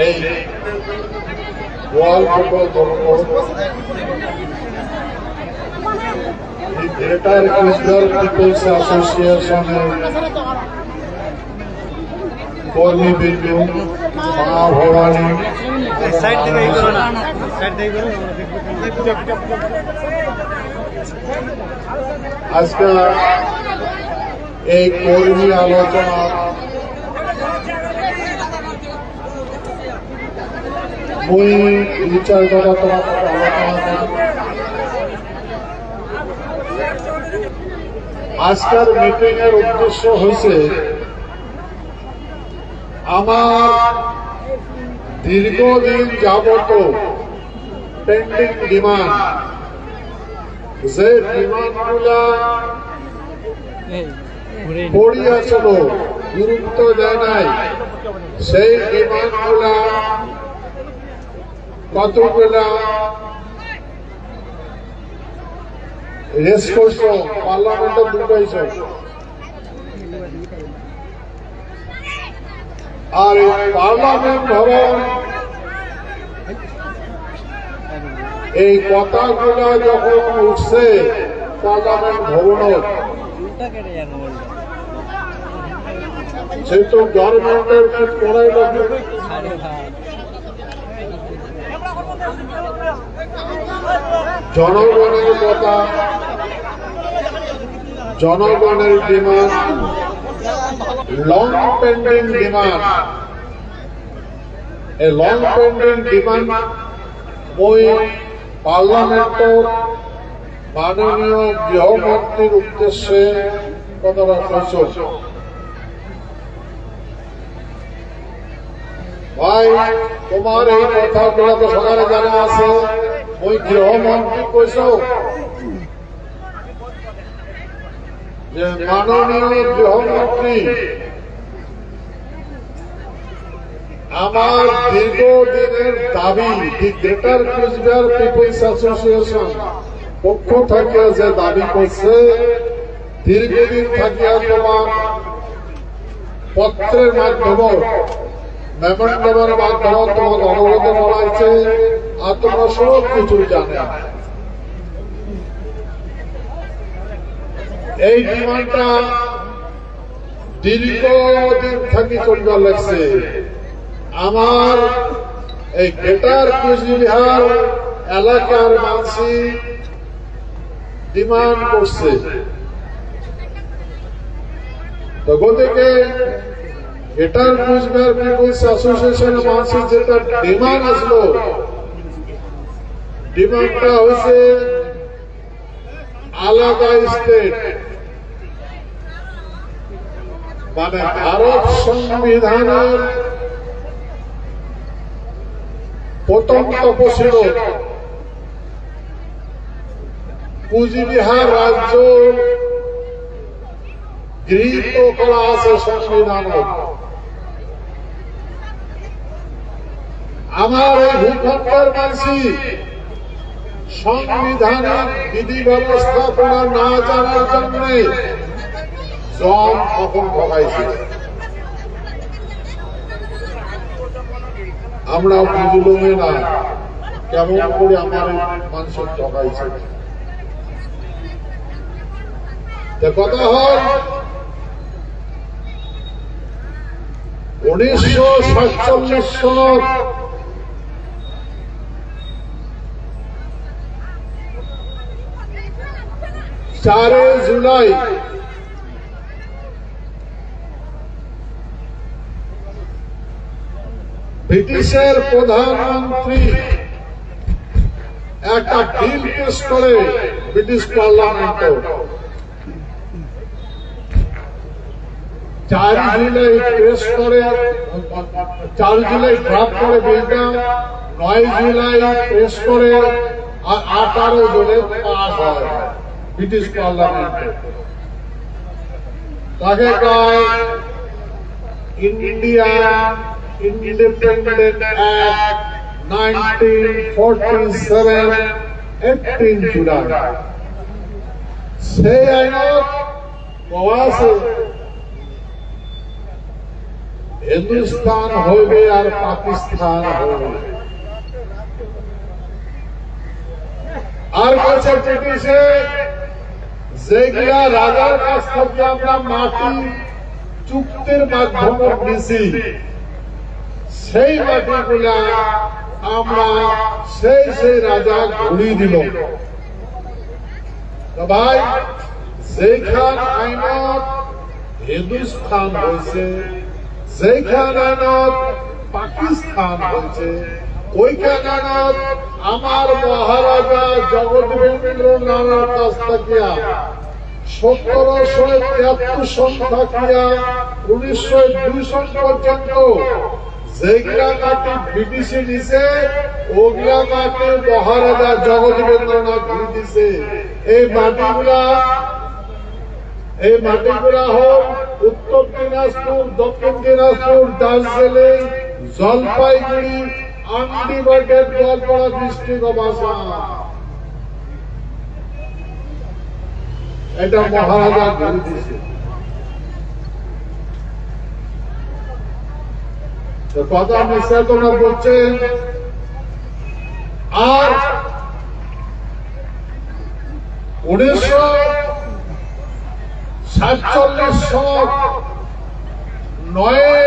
এই world football tournament greater Coochbehar people's অ্যাসোসিয়েশনের কর্মীবৃন্দ, মা ভবানী, আজকে এই কর্মী আলোচনা মই বিচার করা তোমার আলোচনা আজকের মিটিং এর উদ্দেশ্য হয়েছে আমার দীর্ঘদিন যাবত পেন্ডিং ডিমান্ড, যে ডিমান্ডগুলা পড়িয়াছিল, গুরুত্ব দেয় নাই, সেই ডিমান্ডগুলা কতগুলা রেস করছ, পার্লামেন্টে ঢুকাইছ, আর পার্লামেন্ট ভবন এই কথাগুলো যখন উঠছে পার্লামেন্ট ভবন, সে তো গভর্নমেন্টের করাই লাগবে। জনগণের কথা, জনগণের ডিমান্ড, লং পেন্ডিং ডিমান্ড, এই লং পেন্ডিং ডিমান্ড মই পার্লামেন্টের মাননীয় গৃহমন্ত্রীর উদ্দেশ্যে কথাটা কৈছ। ভাই, তোমার এই কথাগুলো তো সকালে জানা আছে, ওই গৃহমন্ত্রী কৈছ যে মাননীয় গৃহমন্ত্রী, আমার দীর্ঘদিনের দাবি, the greater Coochbehar people's association পক্ষ থেকে যে দাবি করছে, দীর্ঘদিন থাকিয়া তোমার পত্রের মাধ্যমে, মেমোরেন্ডামের মাধ্যমে তোমাকে অবগত করা হয়েছে, আর তোমরা সব কিছু জানে। এই ডিমান্ডটা দীর্ঘদিন থাকি চলবার লাগছে। আমার এই গ্রেটার কুচবিহার এলাকার মানুষই ডিমান্ড করছে, তো গতিকে গ্রেটার কুচবিহার পিপলস অ্যাসোসিয়েশনের মানুষের যেটা ডিমান্ড আসলো, ডিমান্ডটা হয়েছে আলাদা স্টেট, মানে ভারত সংবিধানের প্রথম তপশিল কুচবিহার রাজ্য গৃহীত করা আছে সংবিধান। আমার এই ভূখণ্ডের মানুষই সংবিধানের বিধি ব্যবস্থাপনা না জানার জন্য জম কখন ঠকাইছে, আমরা বুঝলুমে না কেমন করে আমার মানুষের ঠকাইছে। কথা হল 1947 সনত 4 জুলাই ব্রিটিশের প্রধানমন্ত্রী একটা বিল পেশ করে ব্রিটিশ পার্লামেন্টে, 4 জুলাই পেশ করে, 4 জুলাই ড্রাফট করে বিলটা, 9 জুলাই পেশ করে, আর 18 জুলাই পাস হয় ব্রিটিশ পার্লামেন্টে। তাকে কয় ইন্ডিয়া ইন্ডিপেন্ডেন্ট অ্যাক্ট 1947, 18 জুলাই। সেই আইনত কোৱা আছে হিন্দুস্তান হইবে আর পাকিস্তান হইবে। আর কাছে ব্রিটিশে যেগুলা রাজার কাছ থেকে আমরা মাটি চুক্তির মাধ্যমে নিছি, সেই মাটিগুলা আমরা সেই রাজা ঘুরিয়ে দিল। ভাই, যেখান আইনত হিন্দুস্তান হয়েছে, যেখান আইনত পাকিস্তান হয়েছে, ওইখান আইনত আমার মহারাজা জগৎবেন্দ্রনাথের কাছ থেকে 1773 সন থাকিয়া 1902 সন পর্যন্ত যেগুলা মাটি ব্রিটিশে নিছে, ওগুলা মাটি মহারাজা জগৎবেন্দ্রনাথ ঘুরে দিছে। এই মাটিগুলা হোক উত্তর দিনাজপুর, দক্ষিণ দিনাজপুর, দার্জিলিং, জলপাইগুড়ি, আন্ডিবাগের গোয়ালপাড়া ডিস্ট্রিক্ট অফ আসাম, এটা মহারাজা ঘুরে দিছে। কথা নিশ্চয় তোমরা বলছেন। আর 1947 সন 9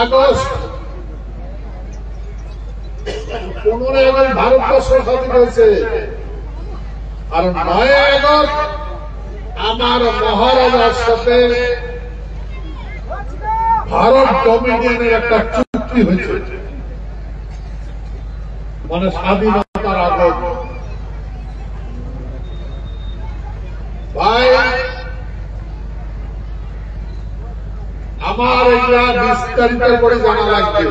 আগস্ট 15 আগস্ট ভারতবর্ষ স্বাধীন হয়েছে। আর 9 আগস্ট আমার মহারাজার সাথে ভারত ডমিনিয়নের একটা চুক্তি হয়েছে, মানে স্বাধীনতার আগে। ভাই, আমার এটা বিস্তারিত করে জানা লাগবে।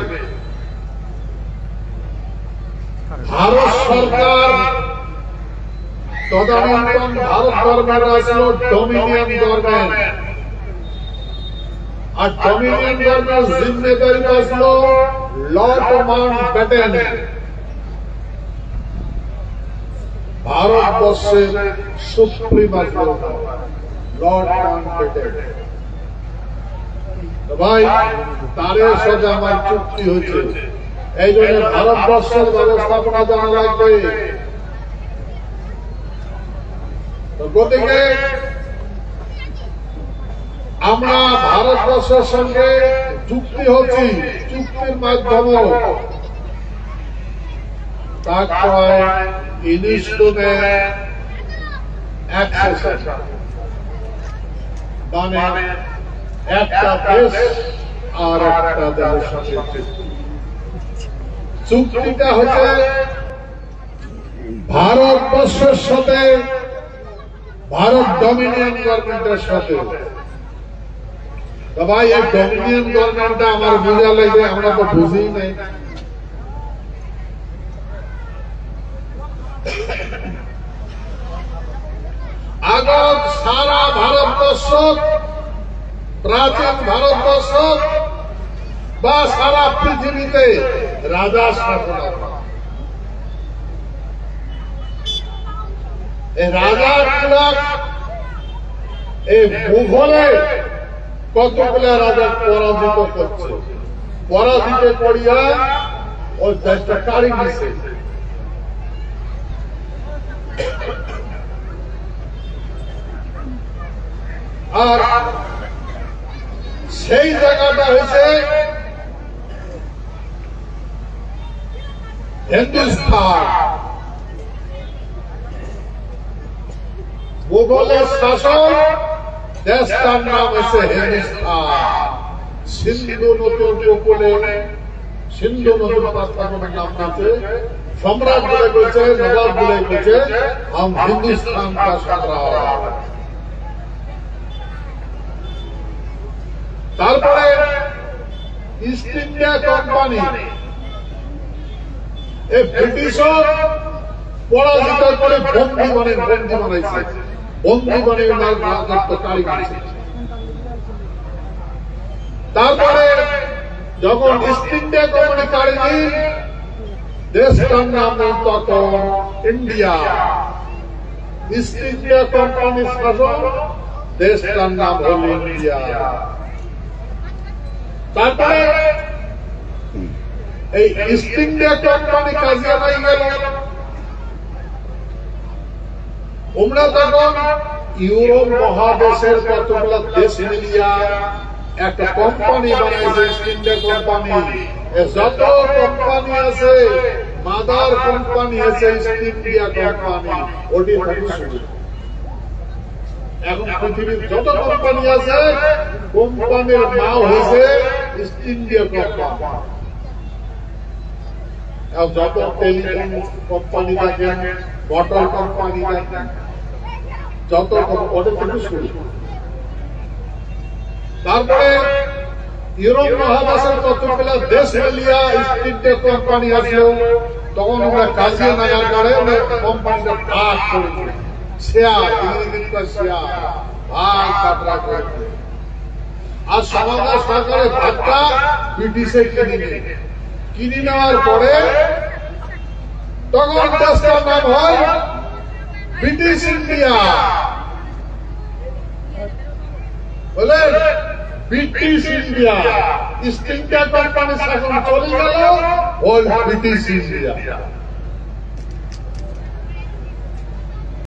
ভারত সরকার তদানীন্তন ভারত গভর্নমেন্ট আসলো ডমিনিয়ন গভর্নমেন্ট, আর ডমিনিয়ন গভর্নমেন্ট জিম্মেদারি আসলো লর্ড মাউন্টব্যাটেন, ভারতবর্ষের সুপ্রিম লর্ড মাউন্টব্যাটেন। ভাই, তারের সাথে আমার চুক্তি হয়েছে, এই জন্য ভারতবর্ষের ব্যবস্থাপনা জানা লাগবে। গতিকে আমরা ভারতবর্ষের সঙ্গে চুক্তি হচ্ছি, চুক্তির মাধ্যমে তারপর ইনস্টুমে অ্যাক্সেসন, মানে একটা দেশ আর একটা দেশের সঙ্গে চুক্তিটা হচ্ছে ভারতবর্ষের সাথে ভারত ডমিনিয়ন গভর্নমেন্টের সাথে। তো ভাই, এই ডমিনিয়ন গভর্নমেন্টটা আমার বোঝা লাগে, আমরা তো বুঝি নাই। আগত সারা ভারতবর্ষ, প্রাচীন ভারতবর্ষ বা সারা পৃথিবীতে রাজা শাসন, এই রাজাগুলা এই মুঘলে কতগুলা রাজা পরাজিত করছে, পরাজিত করিয়া ওই দেশটা কাড়ি নিছে। আর সেই জায়গাটা হয়েছে হিন্দুস্তান। মুঘলের শাসন, দেশটার নাম হয়েছে হিন্দুস্তান। সিন্ধু নদীর উপকূলে, সিন্ধু নদীর প্রস্তাবনের নাম হয়েছে সম্রাট বলে বলছে, নবাব বলে বলছে हम हिंदुस्तान का सम्राट। তারপরে ইস্ট ইন্ডিয়া কোম্পানি এই ব্রিটিশর পরাজিত করে বন্দী বানাইছে, বন্দী বানিয়ে রাজত্ব কারি করছে। তারপরে যখন ইস্ট ইন্ডিয়া কোম্পানি কারি দিন, দেশটার নাম তখন ইন্ডিয়া। ইস্ট ইন্ডিয়া কোম্পানির শাসন, দেশটার নাম হল ইন্ডিয়া। তারপরে এই ইস্ট ইন্ডিয়া কোম্পানি কাজিয়ানায় গেল। আমরা তখন ইউরোপ মহাদেশের কতগুলো দেশ মিলিয়া একটা কোম্পানি বানাইছে, ইস্ট ইন্ডিয়া কোম্পানি। যত কোম্পানি আছে, মাদার কোম্পানি আছে ইস্ট ইন্ডিয়া কোম্পানি। ওটি শুরু। এখন পৃথিবীর যত কোম্পানি আছে, কোম্পানির নাম হয়েছে ইস্ট ইন্ডিয়া কোম্পানি। যত টেলিফোন কোম্পানি থাকেন, মোটর কোম্পানি থাকেন, যত ওদের থেকে শুরু। তারপরে ইউরোপ মহাদেশের কতগুলো দেশ মিলিয়া ইস্ট ইন্ডিয়া কোম্পানি আসলো। তখন ওরা কাজিয়া নাগার করে কোম্পানিটা ভাগ করে দিল। শেয়ার শেয়ার ভাগ কাটরা করে। আর সমাজের সরকারের ভাগটা ব্রিটিশে কিনে নেওয়ার পরে তখন দেশটার নাম হয় ব্রিটিশ ইন্ডিয়া। বলে British India. East India company শাসন চলে গেল, ওই ব্রিটিশ ইন্ডিয়া।